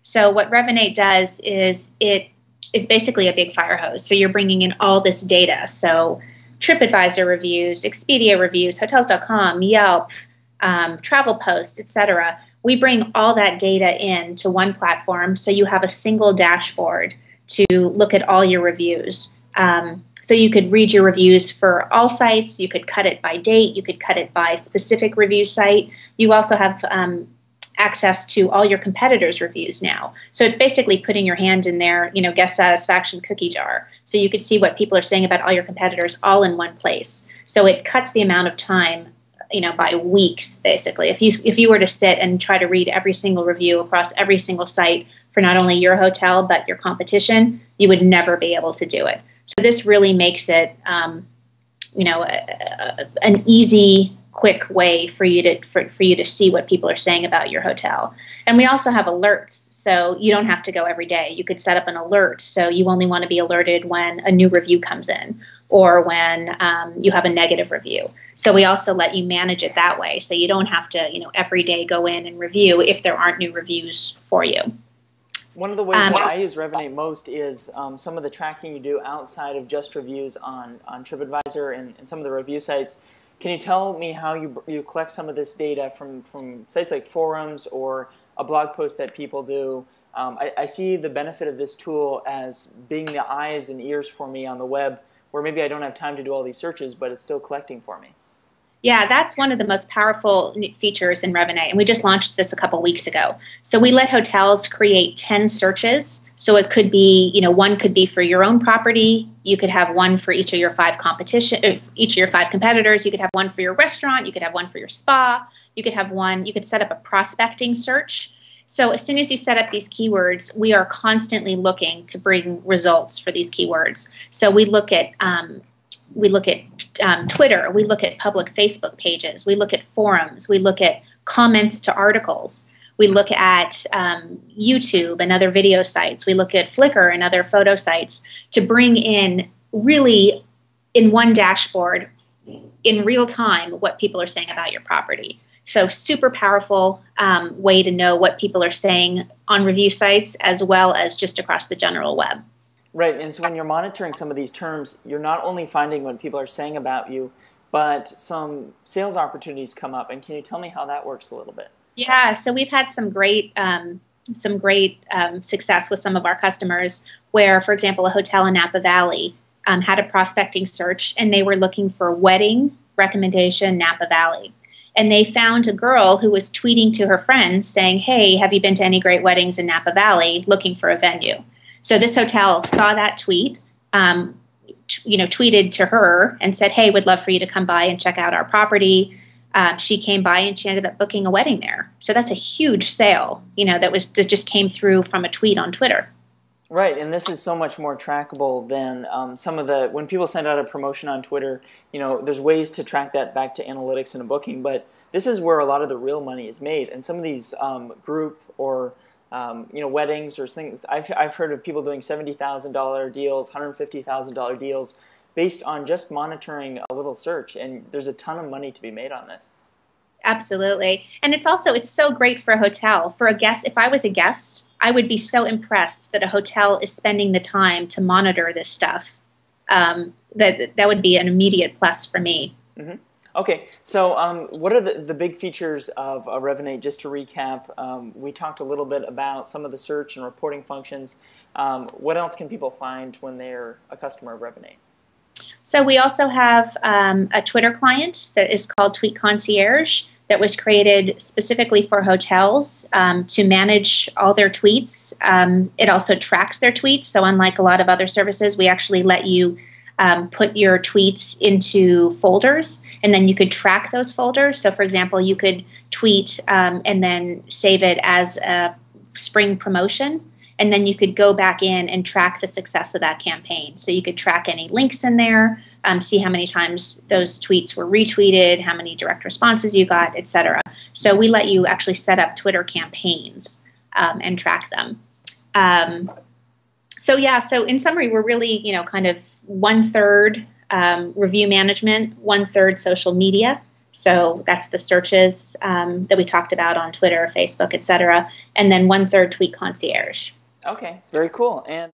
So what Revinate does is it is basically a big fire hose. So you're bringing in all this data. So TripAdvisor reviews, Expedia reviews, Hotels.com, Yelp, Travel Post, etc. We bring all that data in to one platform, so you have a single dashboard to look at all your reviews. So you could read your reviews for all sites. You could cut it by date. You could cut it by specific review site. You also have access to all your competitors' reviews now. So it's basically putting your hand in their, guest satisfaction cookie jar. So you could see what people are saying about all your competitors all in one place. So it cuts the amount of time, by weeks, basically. If you were to sit and try to read every single review across every single site for not only your hotel but your competition, you would never be able to do it. So this really makes it, an easy, quick way for you to see what people are saying about your hotel. And we also have alerts, so you don't have to go every day. You could set up an alert, so you only want to be alerted when a new review comes in or when you have a negative review. So we also let you manage it that way, so you don't have to every day go in and review if there aren't new reviews for you. One of the ways that I use Revinate most is some of the tracking you do outside of just reviews on TripAdvisor and some of the review sites. Can you tell me how you collect some of this data from sites like forums or a blog post that people do? I see the benefit of this tool as being the eyes and ears for me on the web, where maybe I don't have time to do all these searches, but it's still collecting for me. Yeah, that's one of the most powerful features in Revinate, and we just launched this a couple weeks ago. So we let hotels create 10 searches. So it could be, one could be for your own property. You could have one for each of your 5 competitors. You could have one for your restaurant. You could have one for your spa. You could have one. You could set up a prospecting search. So as soon as you set up these keywords, we are constantly looking to bring results for these keywords. So we look at Twitter, we look at public Facebook pages, we look at forums, we look at comments to articles, we look at YouTube and other video sites, we look at Flickr and other photo sites to bring in really in one dashboard in real time what people are saying about your property. So super powerful way to know what people are saying on review sites as well as just across the general web. Right, and so when you're monitoring some of these terms, you're not only finding what people are saying about you, but some sales opportunities come up. And can you tell me how that works a little bit? Yeah, so we've had some great success with some of our customers where, for example, a hotel in Napa Valley had a prospecting search, and they were looking for wedding recommendation Napa Valley. And they found a girl who was tweeting to her friends saying, "Hey, have you been to any great weddings in Napa Valley? Looking for a venue." So this hotel saw that tweet, tweeted to her and said, "Hey, would love for you to come by and check out our property." She came by and she ended up booking a wedding there. So that's a huge sale, that just came through from a tweet on Twitter. Right, and this is so much more trackable than when people send out a promotion on Twitter, there's ways to track that back to analytics and a booking, but this is where a lot of the real money is made. And some of these group or weddings or things. I've heard of people doing $70,000 deals, $150,000 deals based on just monitoring a little search, and there's a ton of money to be made on this. Absolutely. And it's so great for a hotel. For a guest, if I was a guest, I would be so impressed that a hotel is spending the time to monitor this stuff. That would be an immediate plus for me. Mm-hmm. Okay, so what are the big features of Revinate? Just to recap, we talked a little bit about some of the search and reporting functions. What else can people find when they're a customer of Revinate? So we also have a Twitter client that is called Tweet Concierge that was created specifically for hotels to manage all their tweets. It also tracks their tweets. So unlike a lot of other services, we actually let you put your tweets into folders, and then you could track those folders. So for example, you could tweet and then save it as a spring promotion, and then you could go back in and track the success of that campaign. So you could track any links in there, see how many times those tweets were retweeted, how many direct responses you got, etc. So we let you actually set up Twitter campaigns and track them. So in summary, we're really, kind of 1/3 review management, 1/3 social media. So that's the searches that we talked about on Twitter, Facebook, etc. And then 1/3 Tweet Concierge. Okay, very cool. And